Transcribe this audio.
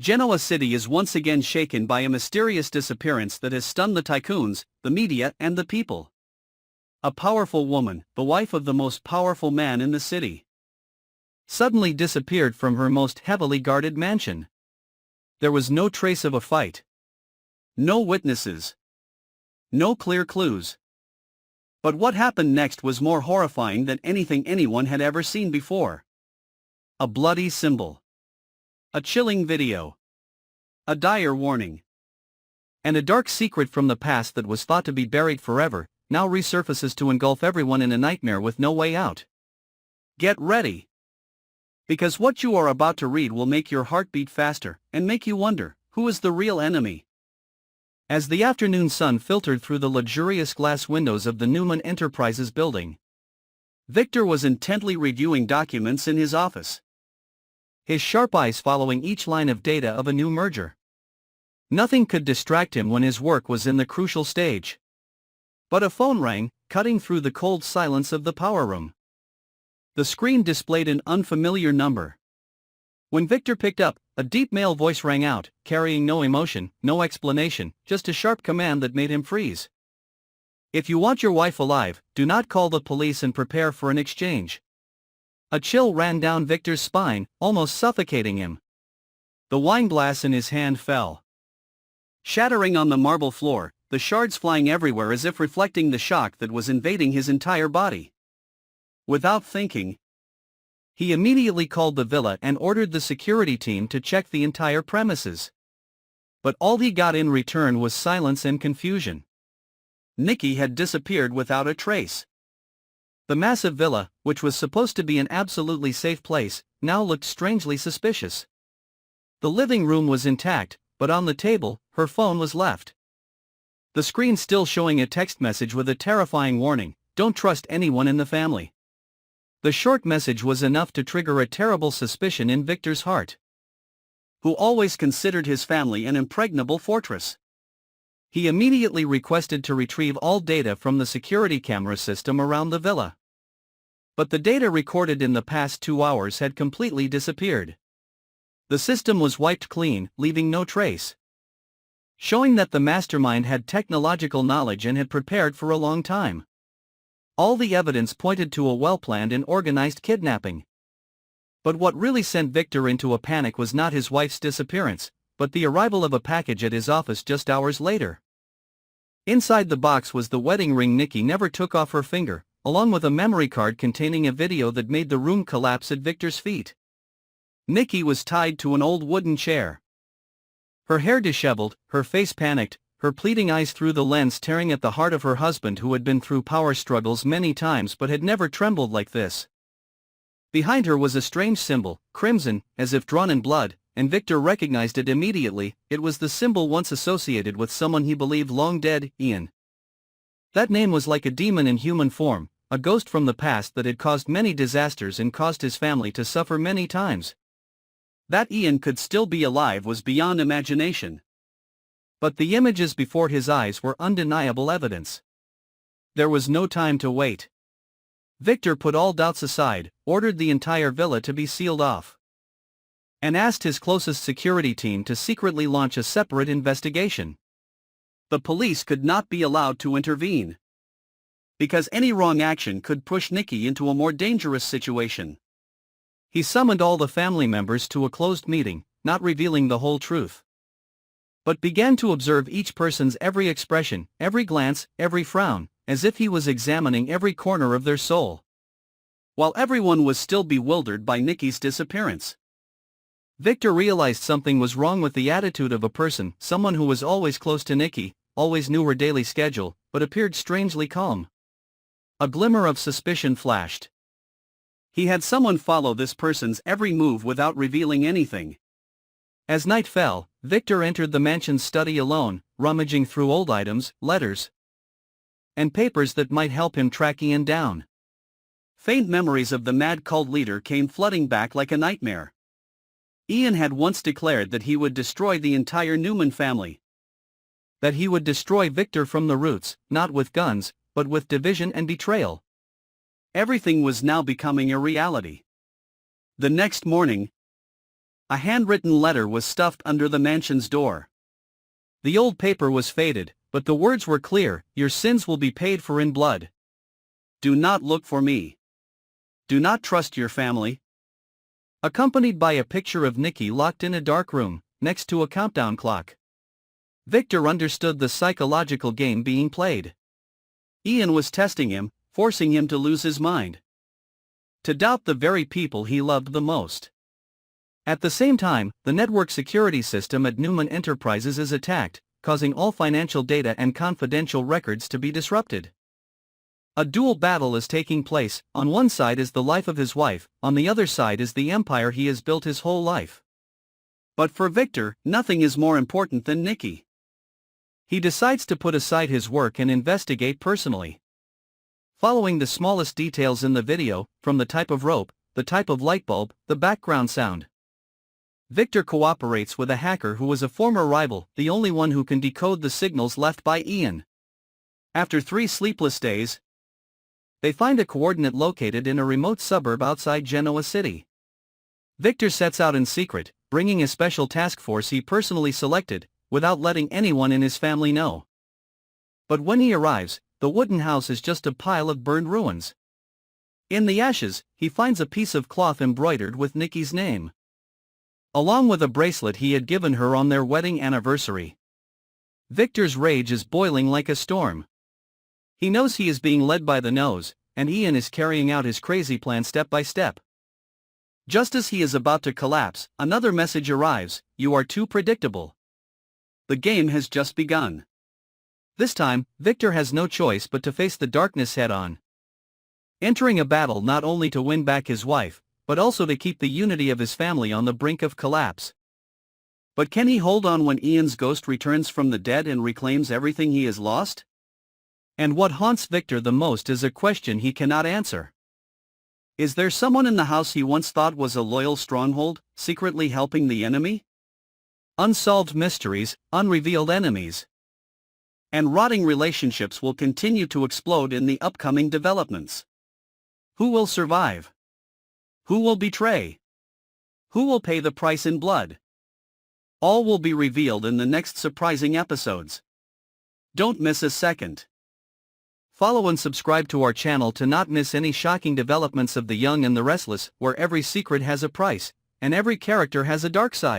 Genoa City is once again shaken by a mysterious disappearance that has stunned the tycoons, the media, and the people. A powerful woman, the wife of the most powerful man in the city, suddenly disappeared from her most heavily guarded mansion. There was no trace of a fight. No witnesses. No clear clues. But what happened next was more horrifying than anything anyone had ever seen before. A bloody symbol. A chilling video. A dire warning. And a dark secret from the past that was thought to be buried forever, now resurfaces to engulf everyone in a nightmare with no way out. Get ready. Because what you are about to read will make your heart beat faster, and make you wonder, who is the real enemy? As the afternoon sun filtered through the luxurious glass windows of the Newman Enterprises building, Victor was intently reviewing documents in his office, his sharp eyes following each line of data of a new merger. Nothing could distract him when his work was in the crucial stage. But a phone rang, cutting through the cold silence of the power room. The screen displayed an unfamiliar number. When Victor picked up, a deep male voice rang out, carrying no emotion, no explanation, just a sharp command that made him freeze. "If you want your wife alive, do not call the police and prepare for an exchange." A chill ran down Victor's spine, almost suffocating him. The wine glass in his hand fell, shattering on the marble floor, the shards flying everywhere as if reflecting the shock that was invading his entire body. Without thinking, he immediately called the villa and ordered the security team to check the entire premises. But all he got in return was silence and confusion. Nikki had disappeared without a trace. The massive villa, which was supposed to be an absolutely safe place, now looked strangely suspicious. The living room was intact, but on the table, her phone was left. The screen still showing a text message with a terrifying warning, "Don't trust anyone in the family." The short message was enough to trigger a terrible suspicion in Victor's heart, who always considered his family an impregnable fortress. He immediately requested to retrieve all data from the security camera system around the villa. But the data recorded in the past 2 hours had completely disappeared. The system was wiped clean, leaving no trace, showing that the mastermind had technological knowledge and had prepared for a long time. All the evidence pointed to a well-planned and organized kidnapping. But what really sent Victor into a panic was not his wife's disappearance, but the arrival of a package at his office just hours later. Inside the box was the wedding ring Nikki never took off her finger, along with a memory card containing a video that made the room collapse at Victor's feet. Nikki was tied to an old wooden chair, her hair disheveled, her face panicked, her pleading eyes through the lens tearing at the heart of her husband who had been through power struggles many times but had never trembled like this. Behind her was a strange symbol, crimson, as if drawn in blood, and Victor recognized it immediately. It was the symbol once associated with someone he believed long dead, Ian. That name was like a demon in human form, a ghost from the past that had caused many disasters and caused his family to suffer many times. That Ian could still be alive was beyond imagination. But the images before his eyes were undeniable evidence. There was no time to wait. Victor put all doubts aside, ordered the entire villa to be sealed off, and asked his closest security team to secretly launch a separate investigation. The police could not be allowed to intervene, because any wrong action could push Nikki into a more dangerous situation. He summoned all the family members to a closed meeting, not revealing the whole truth, but began to observe each person's every expression, every glance, every frown, as if he was examining every corner of their soul. While everyone was still bewildered by Nikki's disappearance, Victor realized something was wrong with the attitude of a person, someone who was always close to Nikki, always knew her daily schedule, but appeared strangely calm. A glimmer of suspicion flashed. He had someone follow this person's every move without revealing anything. As night fell, Victor entered the mansion's study alone, rummaging through old items, letters, and papers that might help him track Ian down. Faint memories of the mad cult leader came flooding back like a nightmare. Ian had once declared that he would destroy the entire Newman family. That he would destroy Victor from the roots, not with guns, but with division and betrayal. Everything was now becoming a reality. The next morning, A handwritten letter was stuffed under the mansion's door. The old paper was faded, but the words were clear: "Your sins will be paid for in blood. Do not look for me. Do not trust your family." Accompanied by a picture of Nikki locked in a dark room, next to a countdown clock. Victor understood the psychological game being played. Ian was testing him, forcing him to lose his mind, to doubt the very people he loved the most. At the same time, the network security system at Newman Enterprises is attacked, causing all financial data and confidential records to be disrupted. A dual battle is taking place. On one side is the life of his wife, on the other side is the empire he has built his whole life. But for Victor, nothing is more important than Nikki. He decides to put aside his work and investigate personally. Following the smallest details in the video, from the type of rope, the type of light bulb, the background sound, Victor cooperates with a hacker who was a former rival, the only one who can decode the signals left by Ian. After 3 sleepless days, they find a coordinate located in a remote suburb outside Genoa City. Victor sets out in secret, bringing a special task force he personally selected, without letting anyone in his family know. But when he arrives, the wooden house is just a pile of burned ruins. In the ashes, he finds a piece of cloth embroidered with Nikki's name, along with a bracelet he had given her on their wedding anniversary. Victor's rage is boiling like a storm. He knows he is being led by the nose, and Ian is carrying out his crazy plan step by step. Just as he is about to collapse, another message arrives: "You are too predictable. The game has just begun." This time, Victor has no choice but to face the darkness head-on, entering a battle not only to win back his wife, but also to keep the unity of his family on the brink of collapse. But can he hold on when Ian's ghost returns from the dead and reclaims everything he has lost? And what haunts Victor the most is a question he cannot answer. Is there someone in the house he once thought was a loyal stronghold, secretly helping the enemy? Unsolved mysteries, unrevealed enemies, and rotting relationships will continue to explode in the upcoming developments. Who will survive? Who will betray? Who will pay the price in blood? All will be revealed in the next surprising episodes. Don't miss a second. Follow and subscribe to our channel to not miss any shocking developments of The Young and the Restless, where every secret has a price, and every character has a dark side.